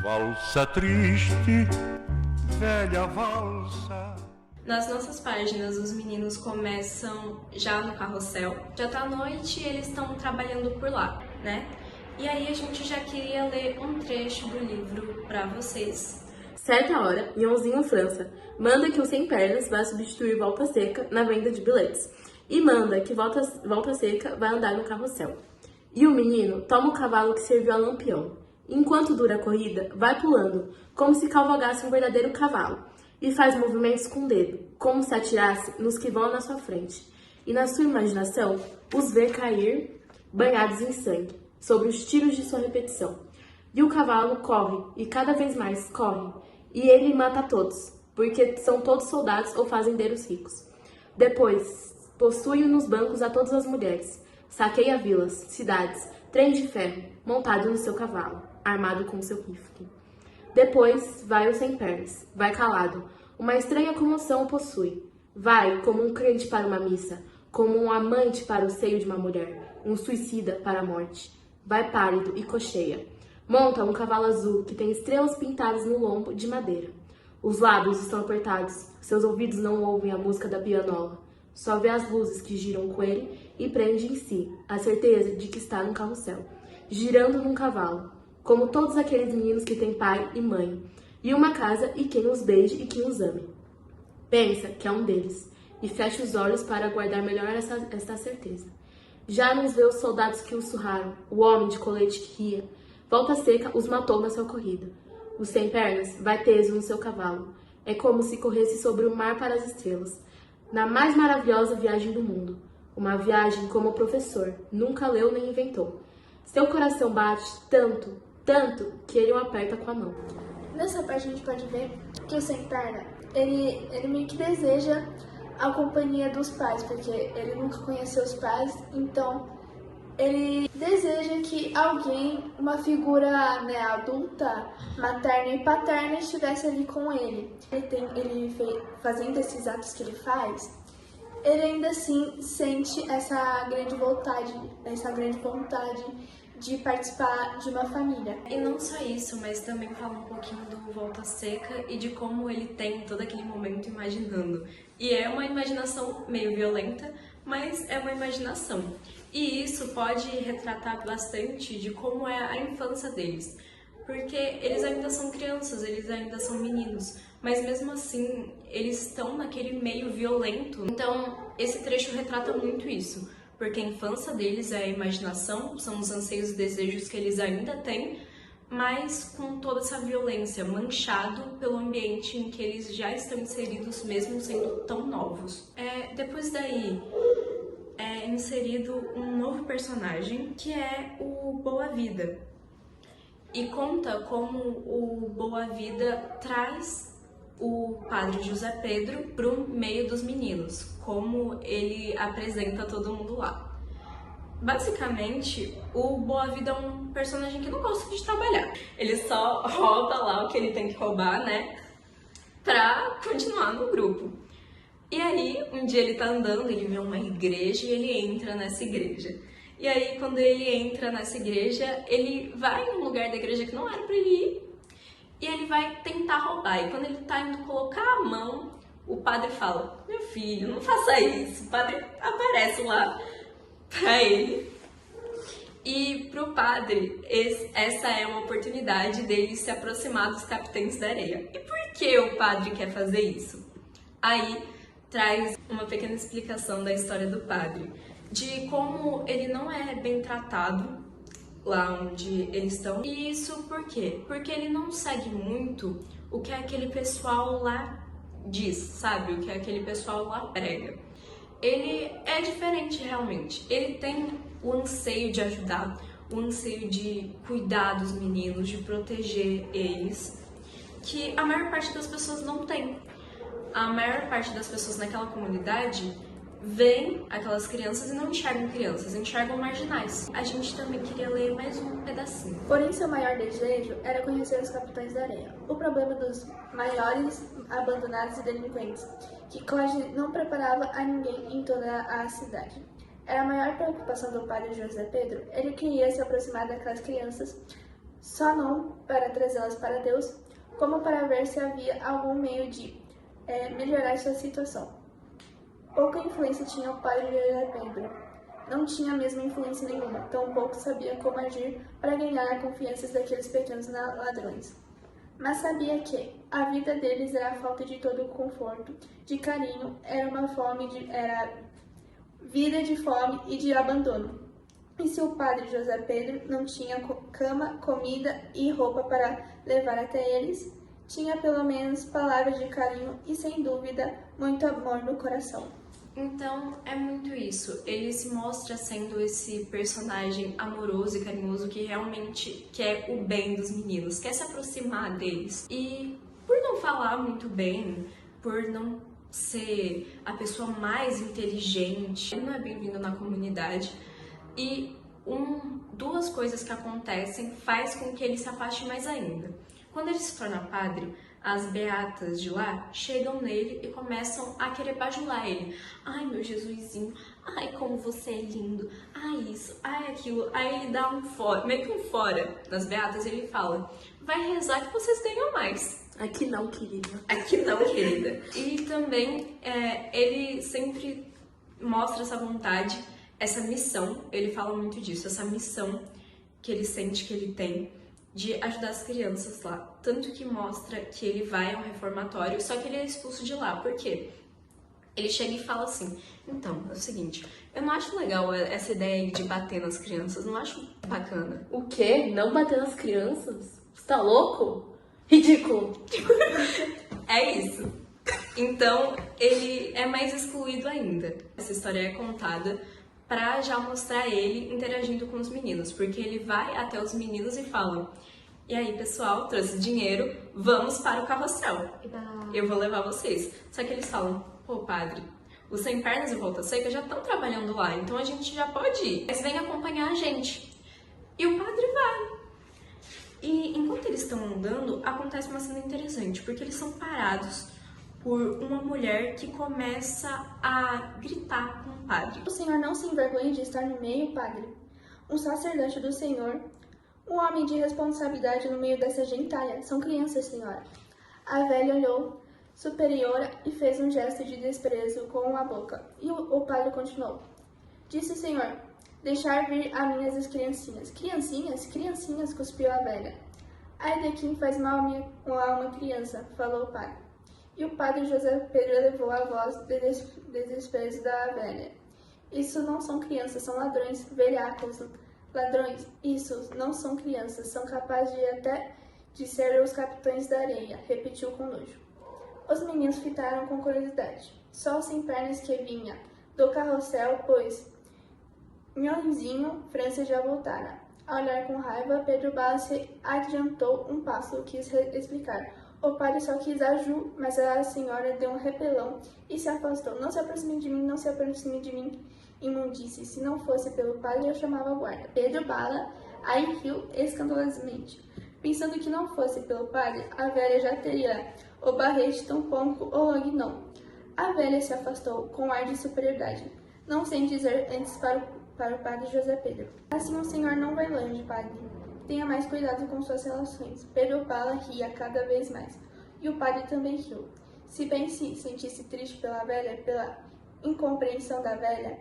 Valsa triste, velha valsa. Nas nossas páginas, os meninos começam já no carrossel. Já tá à noite e eles estão trabalhando por lá, né? E aí a gente já queria ler um trecho do livro pra vocês. Certa hora, Ionzinho França manda que o Sem Pernas vá substituir Volta Seca na venda de bilhetes. E manda que Volta Seca vai andar no carrossel. E o menino toma o cavalo que serviu a Lampião. Enquanto dura a corrida, vai pulando, como se cavalgasse um verdadeiro cavalo. E faz movimentos com o dedo, como se atirasse nos que vão na sua frente. E na sua imaginação, os vê cair, banhados em sangue, sobre os tiros de sua repetição. E o cavalo corre, e cada vez mais corre, e ele mata todos, porque são todos soldados ou fazendeiros ricos. Depois, possui nos bancos a todas as mulheres, saqueia vilas, cidades, trens de ferro, montado no seu cavalo, armado com seu rifle. Depois vai o Sem Pernas, vai calado, uma estranha comoção o possui. Vai como um crente para uma missa, como um amante para o seio de uma mulher, um suicida para a morte. Vai pálido e cocheia. Monta um cavalo azul que tem estrelas pintadas no lombo de madeira. Os lábios estão apertados, seus ouvidos não ouvem a música da pianola. Só vê as luzes que giram com ele e prende em si a certeza de que está num carrossel, girando num cavalo, como todos aqueles meninos que têm pai e mãe, e uma casa e quem os beije e quem os ame. Pensa que é um deles, e fecha os olhos para guardar melhor esta certeza. Já nos vê os soldados que o surraram, o homem de colete que ria. Volta Seca os matou na sua corrida. O Sem Pernas vai teso no seu cavalo. É como se corresse sobre o mar para as estrelas, na mais maravilhosa viagem do mundo. Uma viagem como o professor nunca leu nem inventou. Seu coração bate tanto, tanto, que ele o aperta com a mão. Nessa parte a gente pode ver que o Sem Perna, ele meio que deseja a companhia dos pais, porque ele nunca conheceu os pais, então ele deseja que alguém, uma figura, né, adulta, materna e paterna, estivesse ali com ele. Fazendo esses atos que ele faz, ele ainda assim sente essa grande vontade de participar de uma família. E não só isso, mas também fala um pouquinho do Volta Seca e de como ele tem todo aquele momento imaginando. E é uma imaginação meio violenta, mas é uma imaginação. E isso pode retratar bastante de como é a infância deles. Porque eles ainda são crianças, eles ainda são meninos, mas mesmo assim eles estão naquele meio violento. Então esse trecho retrata muito isso, porque a infância deles é a imaginação, são os anseios e desejos que eles ainda têm, mas com toda essa violência, manchado pelo ambiente em que eles já estão inseridos, mesmo sendo tão novos. Depois daí é inserido um novo personagem, que é o Boa Vida. E conta como o Boa Vida traz o padre José Pedro para o meio dos meninos, como ele apresenta todo mundo lá. Basicamente, o Boa Vida é um personagem que não gosta de trabalhar. Ele só rouba lá o que ele tem que roubar, né, pra continuar no grupo. E aí, um dia ele tá andando, ele vê uma igreja e ele entra nessa igreja. E aí, quando ele entra nessa igreja, ele vai em um lugar da igreja que não era pra ele ir, e ele vai tentar roubar. E quando ele tá indo colocar a mão, o padre fala: meu filho, não faça isso. O padre aparece lá pra ele. E pro padre, essa é uma oportunidade dele se aproximar dos capitães da areia. E por que o padre quer fazer isso? Aí traz uma pequena explicação da história do padre, de como ele não é bem tratado lá onde eles estão. E isso por quê? Porque ele não segue muito o que aquele pessoal lá diz, sabe? O que aquele pessoal lá prega. Ele é diferente realmente. Ele tem o anseio de ajudar, o anseio de cuidar dos meninos, de proteger eles, que a maior parte das pessoas não tem. A maior parte das pessoas naquela comunidade veem aquelas crianças e não enxergam crianças, enxergam marginais. A gente também queria ler mais um pedacinho. Porém, seu maior desejo era conhecer os capitães da areia. O problema dos maiores abandonados e delinquentes, que Code não preparava a ninguém em toda a cidade. Era a maior preocupação do padre José Pedro. Ele queria se aproximar daquelas crianças só não para trazê-las para Deus, como para ver se havia algum meio de melhorar sua situação. Pouca influência tinha o padre José Pedro. Não tinha mesmo influência nenhuma, tampouco sabia como agir para ganhar a confiança daqueles pequenos ladrões. Mas sabia que a vida deles era a falta de todo o conforto, de carinho, era vida de fome e de abandono. E se o padre José Pedro não tinha cama, comida e roupa para levar até eles, tinha pelo menos palavras de carinho e, sem dúvida, muito amor no coração. Então, é muito isso. Ele se mostra sendo esse personagem amoroso e carinhoso que realmente quer o bem dos meninos, quer se aproximar deles. E por não falar muito bem, por não ser a pessoa mais inteligente, ele não é bem-vindo na comunidade. E duas coisas que acontecem faz com que ele se afaste mais ainda. Quando ele se torna padre, as beatas de lá chegam nele e começam a querer bajular ele. Ai, meu Jesusinho, ai, como você é lindo, ai, isso, ai, aquilo. Aí ele dá um fora, meio que um fora das beatas e ele fala: vai rezar que vocês ganham mais. Aqui não, querida. Aqui não, querida. E também ele sempre mostra essa vontade, essa missão, ele fala muito disso, essa missão que ele sente que ele tem de ajudar as crianças lá. Tanto que mostra que ele vai ao reformatório, só que ele é expulso de lá. Por quê? Ele chega e fala assim: então, é o seguinte, eu não acho legal essa ideia de bater nas crianças, não acho bacana. O quê? Não bater nas crianças? Você tá louco? Ridículo! É isso. Então, ele é mais excluído ainda. Essa história é contada pra já mostrar ele interagindo com os meninos, porque ele vai até os meninos e fala: e aí, pessoal, trouxe dinheiro, vamos para o carrossel. Eu vou levar vocês. Só que eles falam: pô, padre, os Sem Pernas e Volta Seca já estão trabalhando lá, então a gente já pode ir. Mas vem acompanhar a gente. E o padre vai. E enquanto eles estão andando, acontece uma cena interessante, porque eles são parados por uma mulher que começa a gritar com o padre. O Senhor não se envergonha de estar no meio, padre. Um sacerdote do Senhor, um homem de responsabilidade no meio dessa gentalha. São crianças, senhora. A velha olhou superiora e fez um gesto de desprezo com a boca. E o padre continuou: disse o Senhor: deixar vir a minhas as criancinhas. Criancinhas? Criancinhas, cuspiu a velha. Ai de quem faz mal a uma criança, falou o padre. E o padre José Pedro elevou a voz de desprezo da velha. Isso não são crianças, são ladrões, velhacos. Ladrões, isso não são crianças, são capazes de ser os capitães da areia, repetiu com nojo. Os meninos fitaram com curiosidade. Só o Sem Pernas que vinha do carrossel, pois Nhãozinho, França já voltara. Ao olhar com raiva, Pedro Bala se adiantou um passo, quis explicar. O padre só quis ajuda, mas a senhora deu um repelão e se afastou. Não se aproxime de mim, não se aproxime de mim, imundície. Se não fosse pelo padre, eu chamava a guarda. Pedro Bala aí riu escandalosamente. Pensando que não fosse pelo padre, a velha já teria o barrete, tampouco o logo não. A velha se afastou com ar de superioridade, não sem dizer antes para o padre José Pedro: assim o senhor não vai longe, padre. Tenha mais cuidado com suas relações. Pedro Bala ria cada vez mais, e o padre também riu. Se bem se sentisse triste pela velha, pela incompreensão da velha,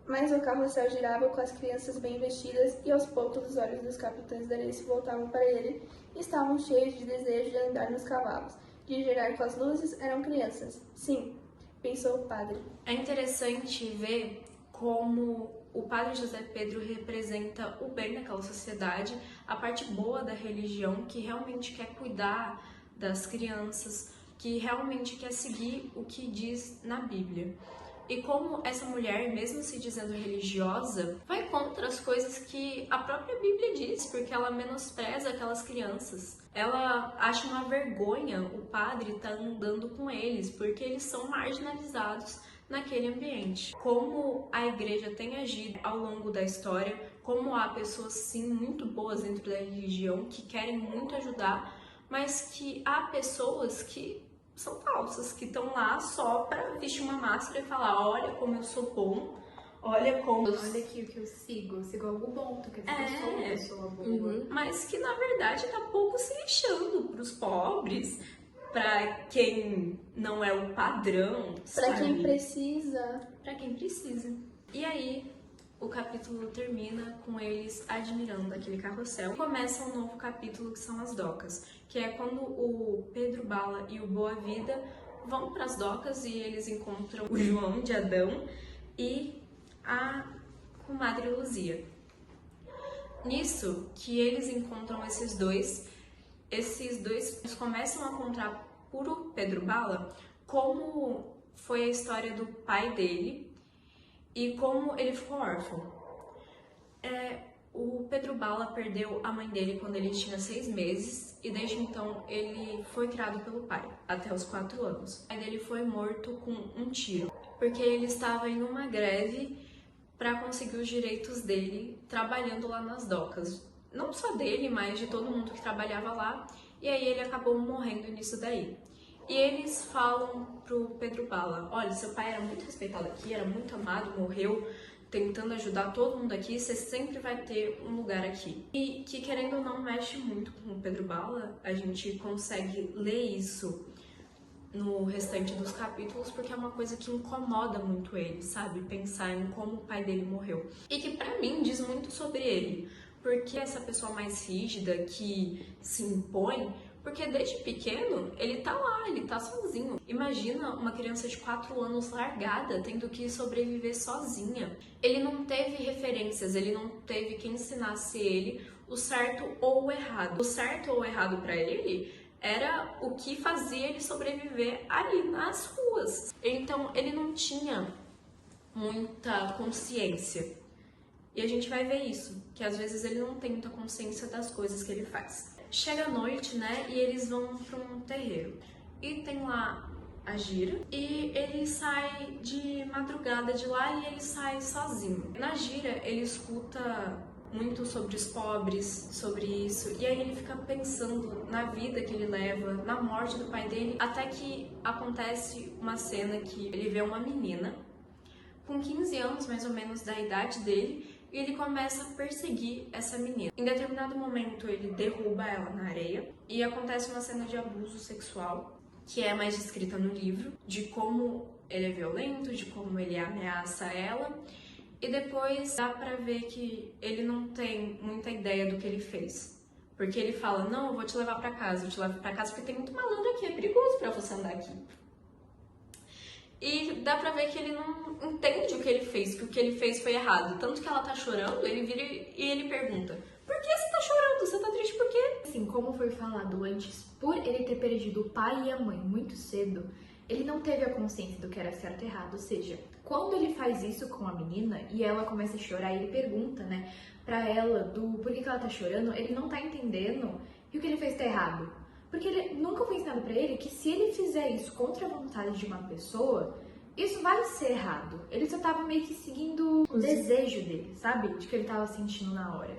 mas o carrossel girava com as crianças bem vestidas, e aos poucos os olhos dos capitães da areia se voltavam para ele e estavam cheios de desejo de andar nos cavalos, de girar com as luzes. Eram crianças. Sim, pensou o padre. É interessante ver como o padre José Pedro representa o bem daquela sociedade, a parte boa da religião, que realmente quer cuidar das crianças, que realmente quer seguir o que diz na Bíblia. E como essa mulher, mesmo se dizendo religiosa, vai contra as coisas que a própria Bíblia diz, porque ela menospreza aquelas crianças. Ela acha uma vergonha o padre estar andando com eles, porque eles são marginalizados naquele ambiente. Como a igreja tem agido ao longo da história, como há pessoas sim muito boas dentro da religião que querem muito ajudar, mas que há pessoas que são falsas, que estão lá só para vestir uma máscara e falar: olha como eu sou bom, olha como... Olha aqui o que eu sigo algo bom, tu quer dizer que eu sou uma pessoa boa. Uhum. Mas que na verdade tá pouco se lixando pros pobres, pra quem não é o padrão, Pra quem sabe? precisa. Pra quem precisa. E aí, o capítulo termina com eles admirando aquele carrossel. Começa um novo capítulo que são as docas, que é quando o Pedro Bala e o Boa Vida vão pras docas e eles encontram o João de Adão e a comadre Luzia. Nisso que eles encontram esses dois eles começam a contar pro Pedro Bala como foi a história do pai dele e como ele ficou órfão. O Pedro Bala perdeu a mãe dele quando ele tinha 6 meses e desde então ele foi criado pelo pai, até os 4 anos. O pai dele foi morto com um tiro, porque ele estava em uma greve para conseguir os direitos dele trabalhando lá nas docas. Não só dele, mas de todo mundo que trabalhava lá, e aí ele acabou morrendo nisso daí. E eles falam pro Pedro Bala, olha, seu pai era muito respeitado aqui, era muito amado, morreu tentando ajudar todo mundo aqui, você sempre vai ter um lugar aqui. E que, querendo ou não, mexe muito com o Pedro Bala, a gente consegue ler isso no restante dos capítulos, porque é uma coisa que incomoda muito ele, sabe? Pensar em como o pai dele morreu. E que pra mim diz muito sobre ele, porque essa pessoa mais rígida que se impõe, porque desde pequeno ele tá lá, ele tá sozinho. Imagina uma criança de 4 anos largada, tendo que sobreviver sozinha. Ele não teve referências, ele não teve quem ensinasse ele o certo ou o errado. O certo ou o errado pra ele era o que fazia ele sobreviver ali nas ruas. Então ele não tinha muita consciência. E a gente vai ver isso, que às vezes ele não tem muita consciência das coisas que ele faz. Chega a noite, né, e eles vão para um terreiro. E tem lá a gira, e ele sai de madrugada de lá e ele sai sozinho. Na gira, ele escuta muito sobre os pobres, sobre isso, e aí ele fica pensando na vida que ele leva, na morte do pai dele, até que acontece uma cena que ele vê uma menina com 15 anos, mais ou menos, da idade dele, e ele começa a perseguir essa menina. Em determinado momento, ele derruba ela na areia e acontece uma cena de abuso sexual, que é mais descrita no livro, de como ele é violento, de como ele ameaça ela, e depois dá pra ver que ele não tem muita ideia do que ele fez. Porque ele fala, não, eu vou te levar pra casa, eu te levo pra casa porque tem muito malandro aqui, é perigoso pra você andar aqui. E dá pra ver que ele não entende o que ele fez, que o que ele fez foi errado. Tanto que ela tá chorando, ele vira e ele pergunta, por que você tá chorando? Você tá triste por quê? Assim, como foi falado antes, por ele ter perdido o pai e a mãe muito cedo, ele não teve a consciência do que era certo e errado. Ou seja, quando ele faz isso com a menina e ela começa a chorar, ele pergunta, né, pra ela do por que ela tá chorando, ele não tá entendendo que o que ele fez tá errado. Porque ele nunca foi ensinado pra ele que se ele fizer isso contra a vontade de uma pessoa, isso vai ser errado. Ele só tava meio que seguindo o desejo dele, sabe? De que ele tava sentindo na hora.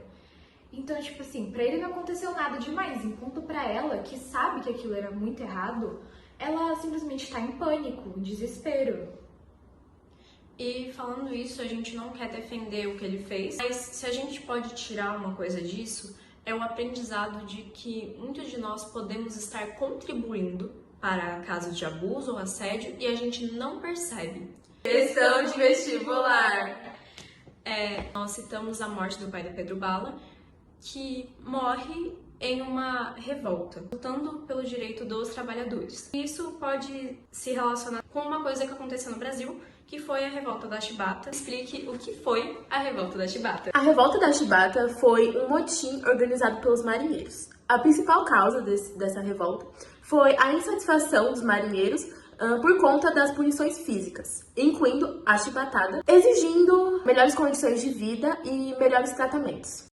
Então, tipo assim, pra ele não aconteceu nada demais. Enquanto pra ela, que sabe que aquilo era muito errado, ela simplesmente tá em pânico, em desespero. E falando isso, a gente não quer defender o que ele fez, mas se a gente pode tirar uma coisa disso, é o aprendizado de que muitos de nós podemos estar contribuindo para casos de abuso ou assédio e a gente não percebe. Questão de vestibular. Nós citamos a morte do pai do Pedro Bala, que morre em uma revolta, lutando pelo direito dos trabalhadores. Isso pode se relacionar com uma coisa que aconteceu no Brasil, que foi a Revolta da Chibata. Explique o que foi a Revolta da Chibata. A Revolta da Chibata foi um motim organizado pelos marinheiros. A principal causa dessa revolta foi a insatisfação dos marinheiros por conta das punições físicas, incluindo a chibatada, exigindo melhores condições de vida e melhores tratamentos.